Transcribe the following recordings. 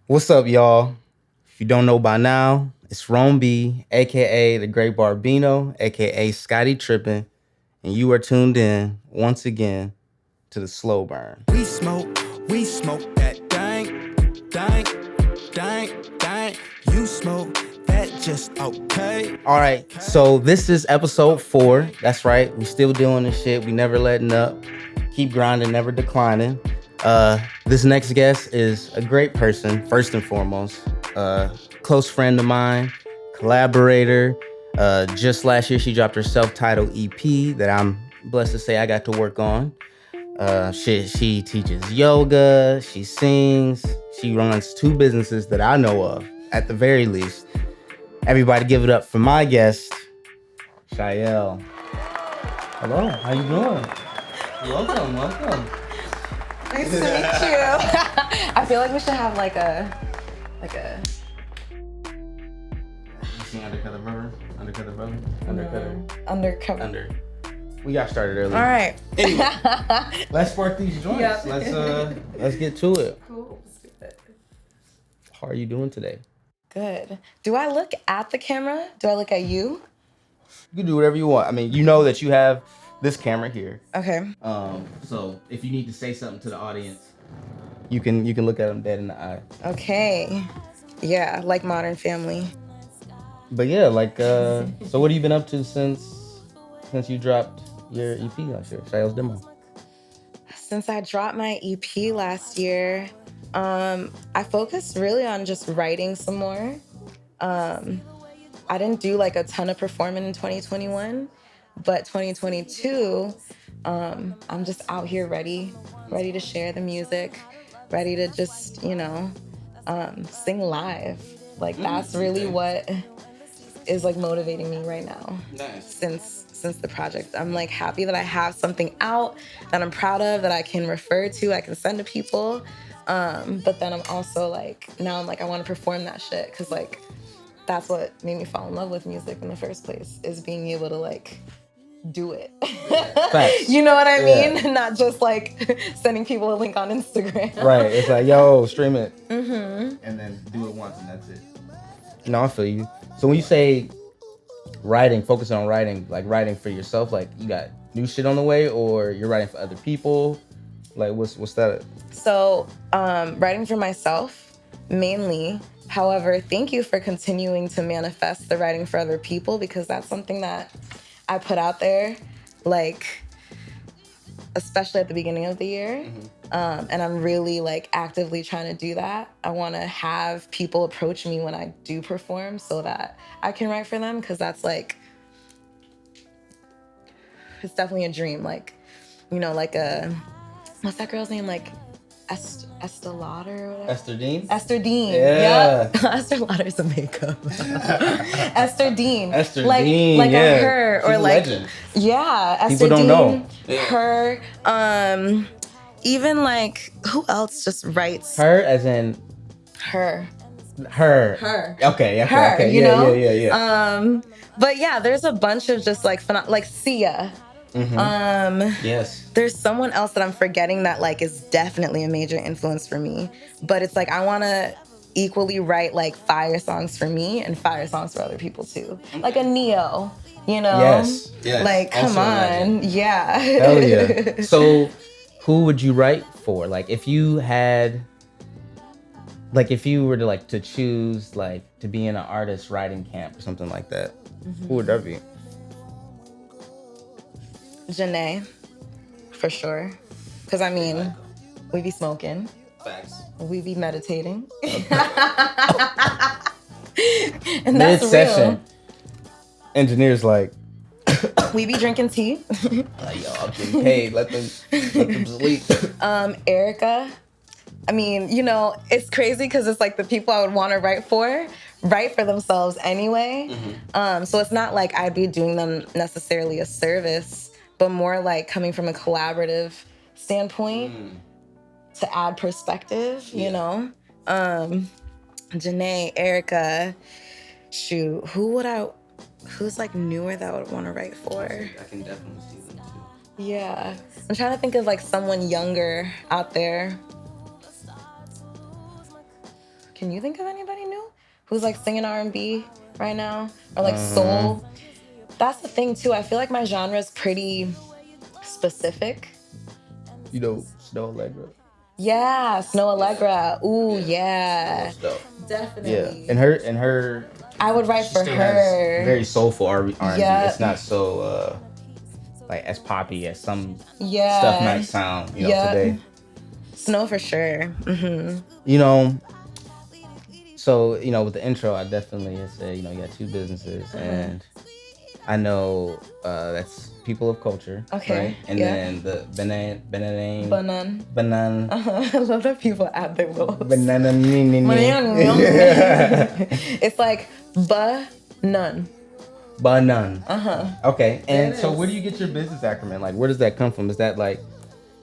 What's up, y'all? If you don't know by now, it's Rome B, aka the Great Barbino, aka Scotty Trippin', and you are tuned in once again to the Slow Burn. We smoke that dank, dank, dank, dank. You smoke that just okay. All right, so this is episode 4. That's right, we still doing this shit. We never letting up. Keep grinding, never declining. This next guest is a great person, first and foremost. Close friend of mine, collaborator. Just last year, she dropped her self-titled EP that I'm blessed to say I got to work on. She teaches yoga, she sings, she runs 2 businesses that I know of, at the very least. Everybody give it up for my guest, Shaëlle. Hello, how you doing? Welcome. Nice to meet you. I feel like we should have like a. You seen Undercover Brother? Undercover. We got started early. All right. Anyway, let's spark these joints. Yep. Let's get to it. Cool. Let's do it. How are you doing today? Good. Do I look at the camera? Do I look at you? You can do whatever you want. I mean, you know that you have this camera here. Okay. So if you need to say something to the audience, you can look at them dead in the eye. Okay. Yeah, like Modern Family. But yeah, so what have you been up to since you dropped your EP last year, Shaëlle's Demo? Since I dropped my EP last year, I focused really on just writing some more. I didn't do like a ton of performing in 2021, but 2022, I'm just out here ready to share the music, ready to just, sing live. Like that's really what is like motivating me right now. Nice. Since the project. I'm like happy that I have something out that I'm proud of, that I can refer to, I can send to people. But then I'm also like, now I'm like, I want to perform that shit. Cause like, that's what made me fall in love with music in the first place, is being able to like do it. Facts. You know what I mean? Yeah. Not just like sending people a link on Instagram. Right. It's like, yo, stream it. Mm-hmm. And then do it once and that's it. No, I feel you. So when you say writing, focusing on writing, like writing for yourself, like you got new shit on the way, or you're writing for other people? Like what's that? So writing for myself mainly. However, thank you for continuing to manifest the writing for other people, because that's something that I put out there, like especially at the beginning of the year. Mm-hmm. And I'm really like actively trying to do that. I want to have people approach me when I do perform so that I can write for them, because that's like, it's definitely a dream. Like, like what's that girl's name? Like Estee Lauder or whatever? Esther Dean? Esther Dean. Yeah. Yep. Esther Lauder's a makeup. Esther Dean. Esther like, Dean, like yeah. a her. She's or a like legend. Yeah. Esther People don't know. Her. Even like, who else just writes? Her as in Her. Okay. Her, Yeah. But yeah, there's a bunch of just like Sia. Mm-hmm. Yes. There's someone else that I'm forgetting that like is definitely a major influence for me. But it's like I want to equally write like fire songs for me and fire songs for other people too. Okay. Like a Neo, Yes. Like come on, yeah. Hell yeah. So, who would you write for? Like if you were to like to choose like to be in an artist writing camp or something like that, who would that be? Janae, for sure. Because I mean, we be smoking. Facts. We be meditating. Okay. And that's mid-session, real. Engineers like, we be drinking tea. Like, yo, I'm getting paid. Let them sleep. Erica. I mean, it's crazy because it's like the people I would want to write for themselves anyway. Mm-hmm. So it's not like I'd be doing them necessarily a service, but more like coming from a collaborative standpoint to add perspective, Janae, Erica, shoot, who's like newer that I would want to write for? I can definitely see them too. Yeah. I'm trying to think of like someone younger out there. Can you think of anybody new who's like singing R&B right now, or like soul? That's the thing too. I feel like my genre is pretty specific. You know, Snow Allegra. Yeah, Snow Allegra. Ooh, yeah. Definitely. Yeah, and her. I would write She for still has her. very soulful R&B. Yep. It's not so like as poppy as some Yeah. stuff might sound, you know, Yep. today. Snow for sure. Mm-hmm. You know, so you know, with the intro, I definitely say, you know, you got two businesses, and I know that's people of culture, Okay, right? And yeah. then the banana. I love that people add their little. Banana. It's like ba-nun. Banan. Okay. And It so is. where do you get your business acumen? Like, where does that come from? Is that like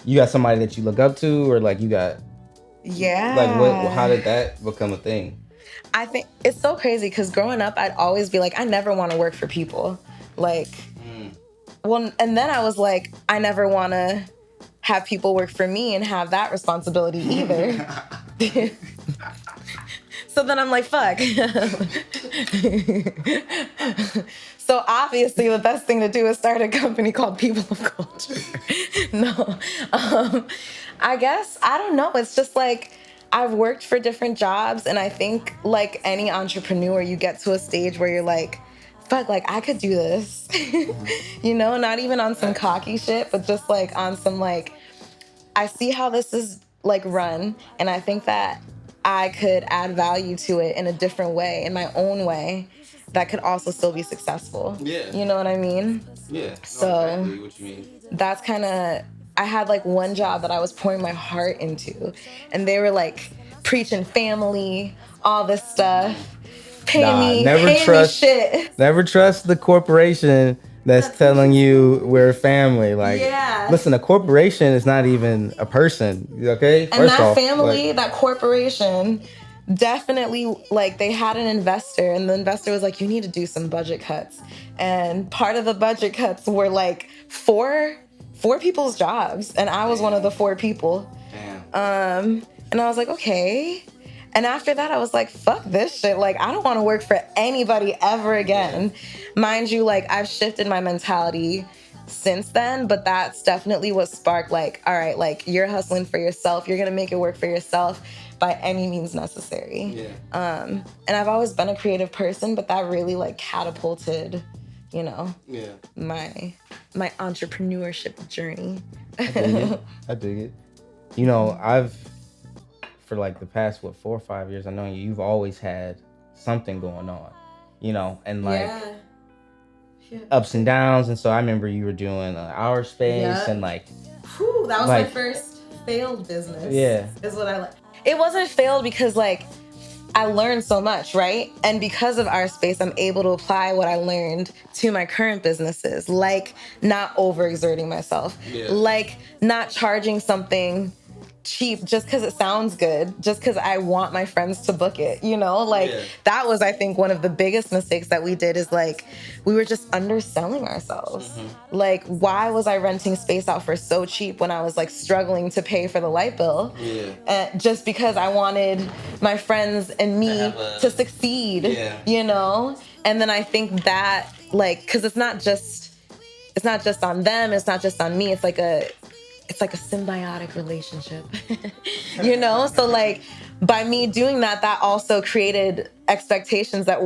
you got somebody that you look up to, or like you got Yeah. like what? How did that become a thing? I think it's so crazy because growing up, I'd always be like, I never want to work for people. Like, well, and then I was like, I never want to have people work for me and have that responsibility either. So then I'm like, fuck. So obviously the best thing to do is start a company called People of Culture. No. I guess, I don't know. It's just like, I've worked for different jobs, and I think like any entrepreneur, you get to a stage where you're like, fuck, like I could do this. You know, not even on some cocky shit, but just like on some like, I see how this is like run, and I think that I could add value to it in a different way, in my own way, that could also still be successful. Yeah. You know what I mean? Yeah. So Exactly what you mean. that's kind of, I had like one job that I was pouring my heart into, and they were like preaching family, all this stuff. Pay me shit. Never trust the corporation that's telling you we're family. Like, Yeah. listen, a corporation is not even a person. Okay, And that family, that corporation, definitely, like, they had an investor, and the investor was like, you need to do some budget cuts. And part of the budget cuts were like four people's jobs, and I was one of the 4 people. Damn. And I was like, okay. And after that, I was like, fuck this shit. Like, I don't want to work for anybody ever again. Mind you, like, I've shifted my mentality since then, but that's definitely what sparked, like, all right, like, you're hustling for yourself. You're going to make it work for yourself by any means necessary. Yeah. And I've always been a creative person, but that really, like, catapulted, you know, my entrepreneurship journey. I dig it. You know, for like the past 4 or 5 years I know you've always had something going on, you know, and like ups and downs. And so I remember you were doing Our Space and like, whew, that was like, my first failed business. Yeah. Is what I like. It wasn't failed because like I learned so much, right? And because of Our Space, I'm able to apply what I learned to my current businesses, like not overexerting myself, like not charging something cheap just because it sounds good, just because I want my friends to book it, you know? Like that was, I think, one of the biggest mistakes that we did, is like we were just underselling ourselves. Like, why was I renting space out for so cheap when I was like struggling to pay for the light bill? Just because I wanted my friends and me to succeed, you know? And then I think that, like, because it's not just on them, it's not just on me, it's like a symbiotic relationship, you know? So like by me doing that also created expectations that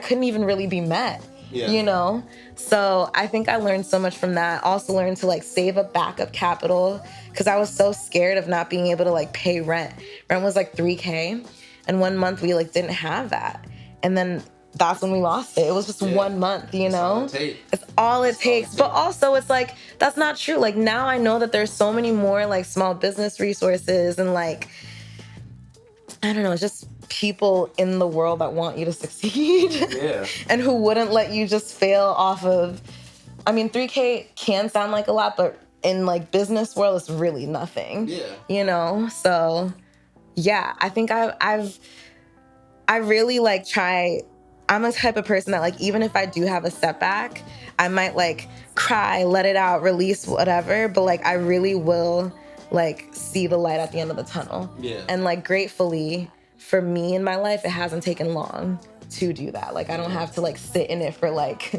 couldn't even really be met, you know? So I think I learned so much from that. Also learned to like save up backup capital, because I was so scared of not being able to like pay rent. Rent was like $3,000, and one month we like didn't have that. And then that's when we lost it. It was just 1 month, you know? It's all it takes. But also it's like, that's not true. Like now I know that there's so many more like small business resources and like, I don't know, it's just people in the world that want you to succeed. And who wouldn't let you just fail off of, I mean, $3,000 can sound like a lot, but in like business world, it's really nothing, you know? So yeah, I think I really like try. I'm a type of person that like, even if I do have a setback, I might like cry, let it out, release whatever. But like, I really will like see the light at the end of the tunnel. And like, gratefully, for me in my life, it hasn't taken long to do that. Like, I don't have to like sit in it for like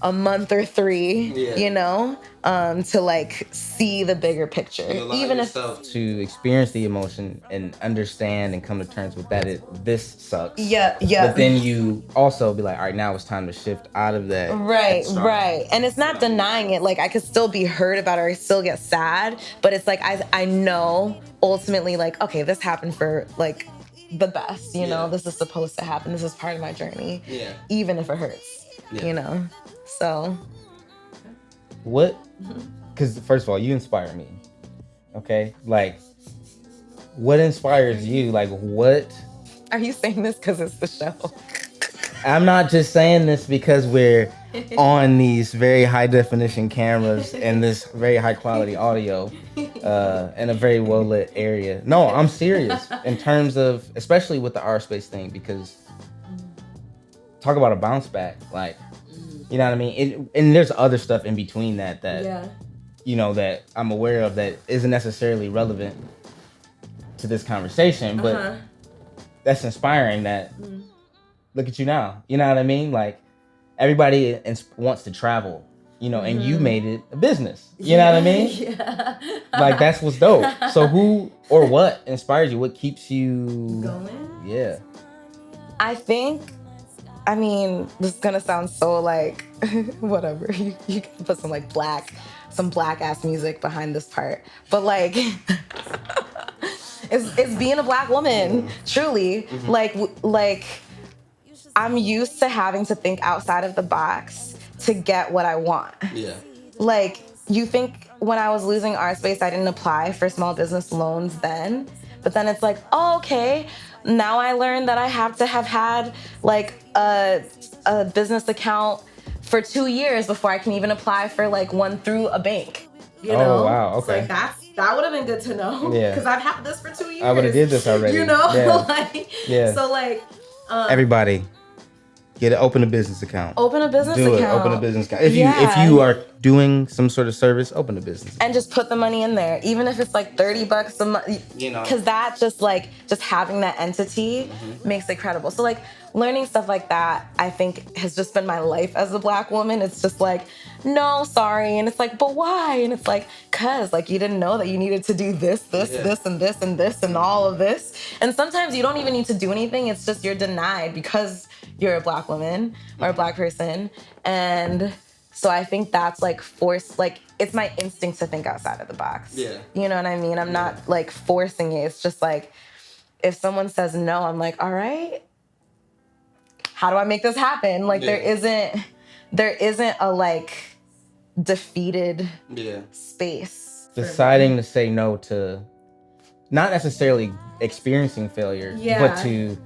a month or 3, you know, to like see the bigger picture. Even if to experience the emotion and understand and come to terms with that, this sucks. Yeah. But then you also be like, all right, now it's time to shift out of that. Right. And it's not denying it. Like, I could still be hurt about it, or I still get sad, but it's like I know ultimately, like, okay, this happened for like the best, you know, this is supposed to happen. This is part of my journey. Even if it hurts, you know. So what? Because first of all, you inspire me. Okay, like, what inspires you? Like, what? Are you saying this because it's the show? I'm not just saying this because we're on these very high definition cameras and this very high quality audio in a very well lit area. No, I'm serious in terms of, especially with the R space thing, because talk about a bounce back. Like, you know what I mean? And there's other stuff in between that you know, that I'm aware of that isn't necessarily relevant to this conversation, but that's inspiring that look at you now. You know what I mean? Like, everybody wants to travel, you know, and you made it a business. You know what I mean? Like, that's what's dope. So who or what inspires you? What keeps you going? Yeah. I think, I mean, this is gonna sound so like whatever. You can put some black ass music behind this part, but like it's being a Black woman, truly. Like I'm used to having to think outside of the box to get what I want. Like, you think when I was losing art space, I didn't apply for small business loans then, but then it's like, oh, okay. Now I learned that I have to have had like a business account for 2 years before I can even apply for like one through a bank. You know? Oh, wow, okay. So like that would have been good to know. Because I've had this for 2 years. I would have did this already. You know? Yeah. So like everybody, open a business account. Open a business account. Open a business account. If you are doing some sort of service, open a business account. And just put the money in there, even if it's like $30 a month. You know, because that just having that entity makes it credible. So like learning stuff like that, I think has just been my life as a Black woman. It's just like, no, sorry, and it's like, but why? And it's like, cause like you didn't know that you needed to do this, and this, and this, and all of this. And sometimes you don't even need to do anything. It's just you're denied because you're a Black woman or a Black person. And so I think that's like forced, like it's my instinct to think outside of the box. You know what I mean? I'm not like forcing it. It's just like, if someone says no, I'm like, all right, how do I make this happen? Like there isn't a like defeated space. Deciding to say no to not necessarily experiencing failure, but to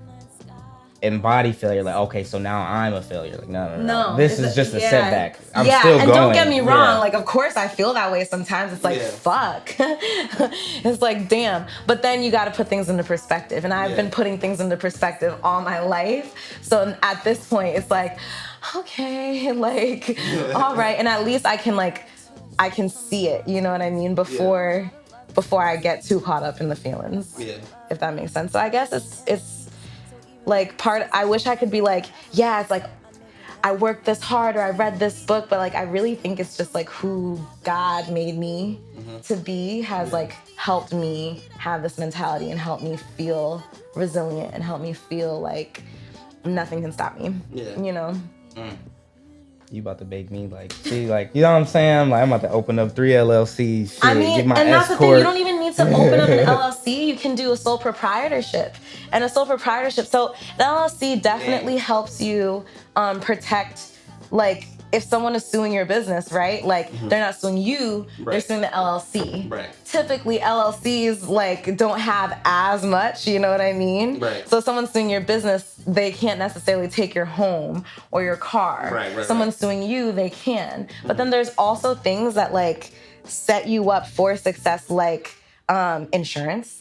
embody failure. Like, okay, so now I'm a failure. Like, no. This is just a setback. I'm still going. And don't get me wrong. Like, of course I feel that way sometimes. It's like, fuck. It's like, damn. But then you got to put things into perspective. And I've been putting things into perspective all my life. So at this point, it's like, okay, like, all right. And at least I can see it. You know what I mean? Before I get too caught up in the feelings. If that makes sense. So I guess it's like I wish I could be like, yeah, it's like I worked this hard or I read this book, but like I really think it's just like who God made me to be has like helped me have this mentality and helped me feel resilient and helped me feel like nothing can stop me. You know? You about to bake me like, see, like, you know what I'm saying? Like, I'm about to open up 3 LLCs. Shit, I mean, get my and that's escort. the thing. You don't even need to open up an LLC. You can do a sole proprietorship. And a sole proprietorship. So the LLC definitely helps you protect, like, if someone is suing your business, right? Like, they're not suing you, they're suing the LLC. Typically, LLCs, like, don't have as much, you know what I mean? So if someone's suing your business, they can't necessarily take your home or your car. Someone's suing you, they can. But then there's also things that, like, set you up for success, like insurance.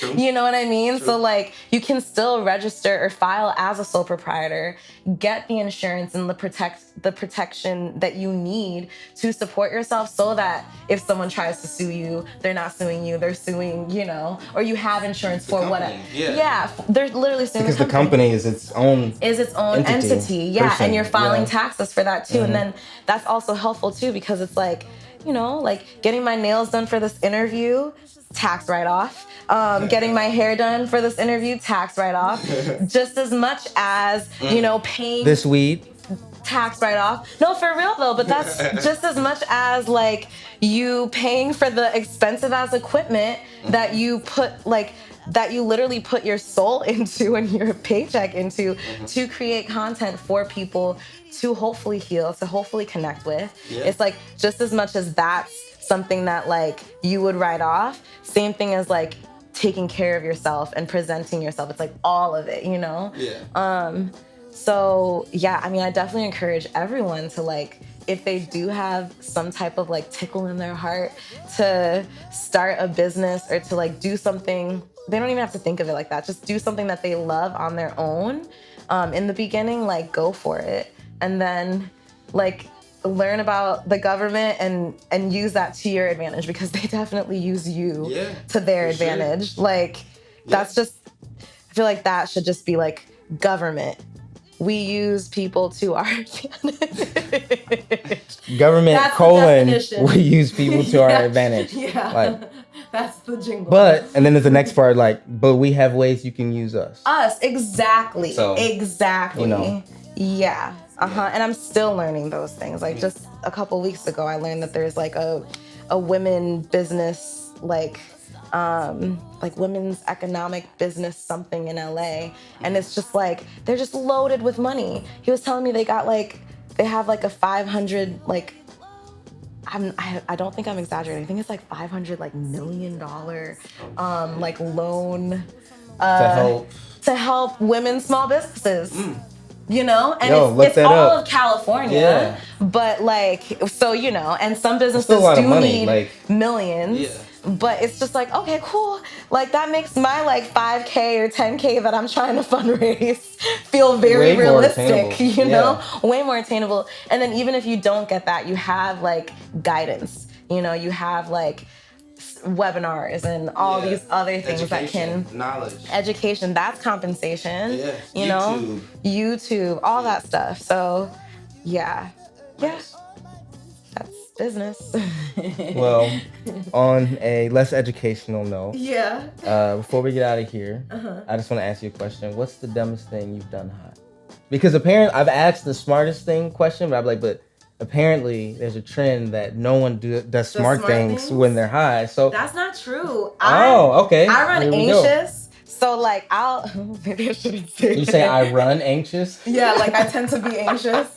You know what I mean? True. So like you can still register or file as a sole proprietor, get the insurance and the protection that you need to support yourself, so that if someone tries to sue you, they're not suing you, they're suing, you know, or you have insurance for whatever. Yeah, they're literally suing because the company is its own entity. Yeah, person, and you're filing taxes for that too. And then that's also helpful too, because it's like, you know, like getting my nails done for this interview, tax write-off. Getting my hair done for this interview, tax write-off. Just as much as, you know, paying this weed, tax write-off. No, for real though, but that's just as much as like you paying for the expensive ass equipment that you put, like, that you literally put your soul into and your paycheck into to create content for people to hopefully heal, to hopefully connect with. It's like just as much as that's something that like you would write off, same thing as like taking care of yourself and presenting yourself. It's like all of it, you know? So yeah, I mean, I definitely encourage everyone to like, if they do have some type of like tickle in their heart to start a business or to like do something, they don't even have to think of it like that. Just do something that they love on their own. In the beginning, like go for it. And then like learn about the government and use that to your advantage, because they definitely use you to their advantage. Like that's just, I feel like that should just be like government. We use people to our advantage. Government we use people to our advantage. Yeah. Like, that's the jingle. But, and then there's the next part, like, but we have ways you can use us. Us, exactly. So, exactly. You know. Yeah. And I'm still learning those things. Like just a couple weeks ago, I learned that there's like a women business, like women's economic business something in LA. And it's just like, they're just loaded with money. He was telling me they have like a 500, like, I don't think I'm exaggerating. I think it's like $500 million like loan to help women small businesses. You know, and it's all of California, but like, so, you know, and some businesses do need like millions, but it's just like, okay, cool. Like that makes my like 5K or 10K that I'm trying to fundraise feel very realistic, you know, way more attainable. And then even if you don't get that, you have like guidance, you know, you have like webinars and all these other things that can education, that's compensation, you know, YouTube, all that stuff. So that's business. Well, on a less educational note, before we get out of here, I just want to ask you a question. What's the dumbest thing you've done high? Because apparently I've asked the smartest thing question, but I'm like, but apparently there's a trend that no one does smart things when they're high. So that's not true. Okay. I run anxious. So like maybe I shouldn't say You say I run anxious? Yeah, like I tend to be anxious.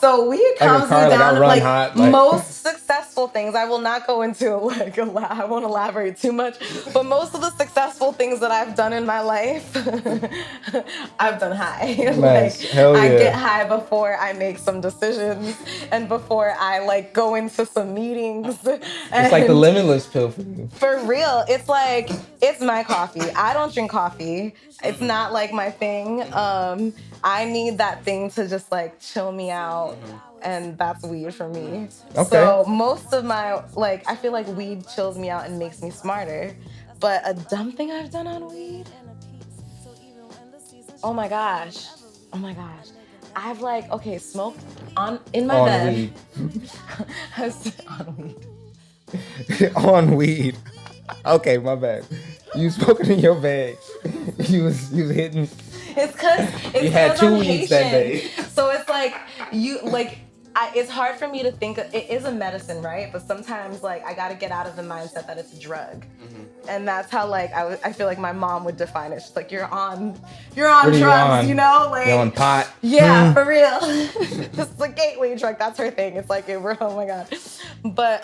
So weed calms me down. Like most successful things, I will not go into I won't elaborate too much, but most of the successful things that I've done in my life, I've done high. Nice. Hell yeah. I get high before I make some decisions and before I like go into some meetings. It's like the limitless pill for you. For real. It's like, it's my coffee. I don't drink coffee. It's not like my thing. I need that thing to just like chill me out, and that's weed for me. Okay. So most of my, like, I feel like weed chills me out and makes me smarter. But a dumb thing I've done on weed? Oh my gosh. I've like, smoked in my bed. Weed. On weed. On weed. Okay, my bad. You smoking in your bag. You was hitting. It's because you had 2 weeds that day. So it's like it's hard for me to think it is a medicine, right? But sometimes like I gotta get out of the mindset that it's a drug, and that's how like I feel like my mom would define it. She's like, you're on drugs, you know, like you're on pot. Yeah, for real. It's a gateway drug. That's her thing. It's like, oh my god. But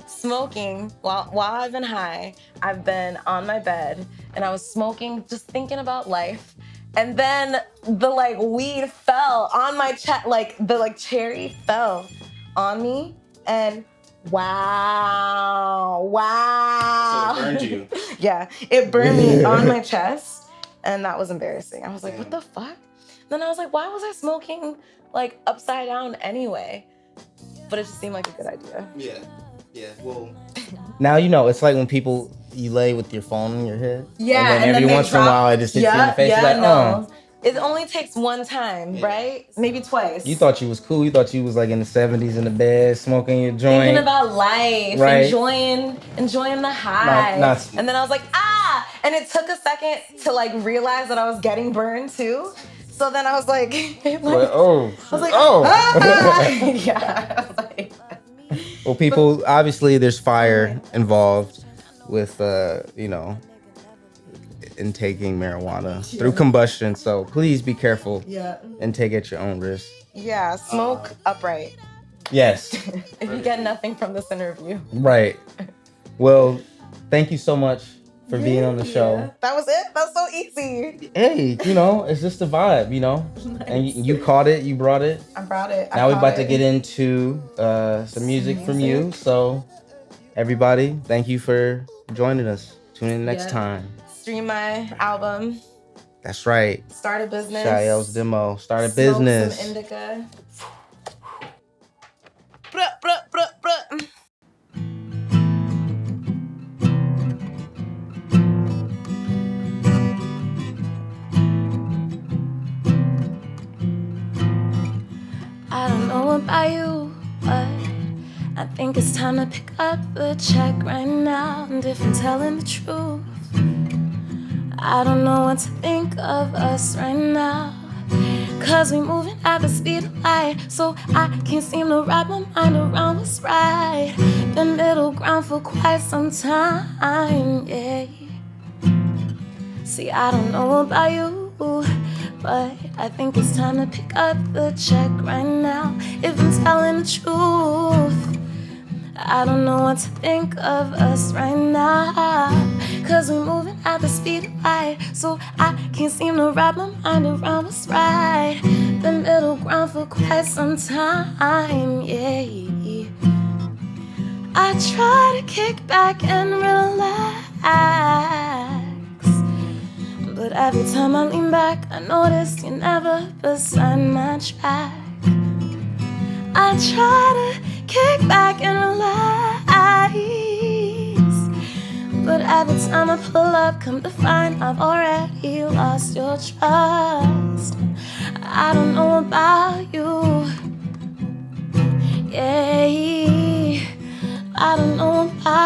smoking while I've been high, I've been on my bed and I was smoking, just thinking about life. And then the like weed fell on my chest, like the like cherry fell on me, and Wow. So it burned you. Yeah, it burned me on my chest, and that was embarrassing. I was like, what the fuck? Then I was like, why was I smoking like upside down anyway? But it just seemed like a good idea. Yeah. Well, now you know. It's like when you lay with your phone in your head. Yeah, and then every once in a while it just hits you in the face. Yeah, You're like, no. It only takes one time, right? Maybe twice. You thought you was cool. You thought you was like in the 70s in the bed, smoking your joint. Thinking about life, right? enjoying the high. Not and then I was like, and it took a second to like realize that I was getting burned too. So then I was like, yeah. I was like, well, people, obviously there's fire involved with, intaking marijuana through combustion. So please be careful and take at your own risk. Yeah, smoke upright. Yes. If you get nothing from this interview. Right. Well, thank you so much for being on the show. That was it? That was so easy. Hey, it's just a vibe, Nice. And you caught it, you brought it. I brought it. Now we're about to get into some music from you. So everybody, thank you for joining us. Tune in next time. Stream my album. That's right. Start a business. Shaëlle's demo. Start a business. Some indica. I don't know about you, but I think it's time to pick up the check right now. And if I'm telling the truth, I don't know what to think of us right now. Cause we moving at the speed of light, so I can't seem to wrap my mind around what's right. Been middle ground for quite some time, yeah. See, I don't know about you, but I think it's time to pick up the check right now. If I'm telling the truth, I don't know what to think of us right now. Cause we're moving at the speed of light, so I can't seem to wrap my mind around what's right. Been middle ground for quite some time, yeah. I try to kick back and relax, but every time I lean back, I notice you're never beside my track. I try to kick back and relax, but every time I pull up, come to find I've already lost your trust. I don't know about you, yeah. I don't know about